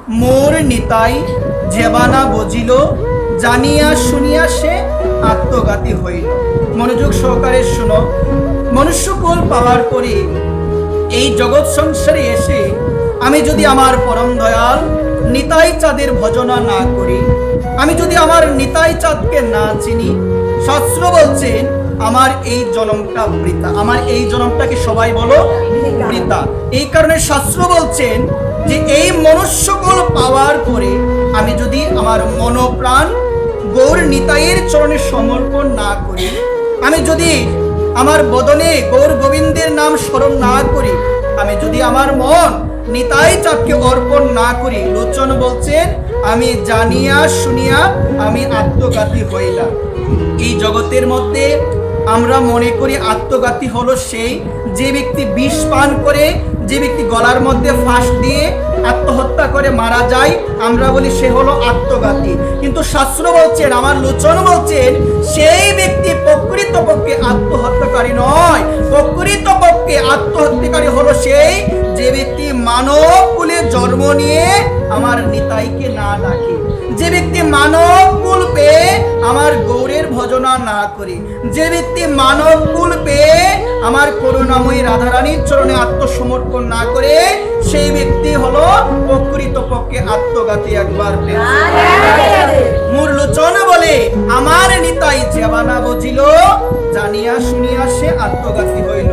মোর নিতাই যেবানা বজিল, জানিয়া শুনিয়া সে আত্মঘাতী হইল। মনোযোগ সহকারে শুনো। মনুষ্যকুল পাওয়ার পরে এই জগৎ সংসারে এসে আমি যদি আমার পরম দয়াল নিতাই চাঁদের ভজনা না করি, আমি যদি আমার নিতাই চাঁদকে না চিনি, শাস্ত্র বলছেন আমার এই জন্মটা বৃথা। আমার এই জন্মটাকে সবাই বলো বৃথা। এই কারণে শাস্ত্র বলছেন যে এই মনুষ্যকুল পাওয়ার পরে আমি যদি আমার মনোপ্রাণ গৌর নিতাইয়ের চরণে সমর্পণ না করি, আমি যদি আমার বদনে গৌর গোবিন্দের নাম স্মরণ না করি, আমি যদি আমার মন নিতাই চাঁদকে অর্পণ না করি, লোচন বলছেন আমি জানিয়া শুনিয়া আমি আত্মঘাতী হইলাম। এই জগতের মধ্যে আমরা মনে করি আত্মঘাতী হলো সেই যে ব্যক্তি বিষ পান করে, যে ব্যক্তি গলার মধ্যে ফাঁস দিয়ে আত্মহত্যা করে মারা যায়, আমরা বলি সে হলো আত্মঘাতী। কিন্তু শাস্ত্র বলছেন, আমার লোচন বলছেন, সেই ব্যক্তি প্রকৃতপক্ষে আত্মহত্যাকারী নয়। প্রকৃতপক্ষে আত্মহত্যাকারী হলো সেই যে ব্যক্তি মানব কুলে জন্ম নিয়ে আমার নিতাইকে না ডাকে, যে ব্যক্তি মানব কুল পেয়ে আমার গৌরের ভজনা না করে, যে ব্যক্তি মানব কুল পেয়ে আমার করুণাময়ী রাধারানীর চরণে আত্মসমর্পণ না করে, সেই ব্যক্তি হলো প্রকৃতপক্ষে আত্মঘাতী। একবার মোর লোচন বলে আমার নিতাই যেবানা বজিল, জানিয়া শুনিয়া সে আত্মঘাতী হইল।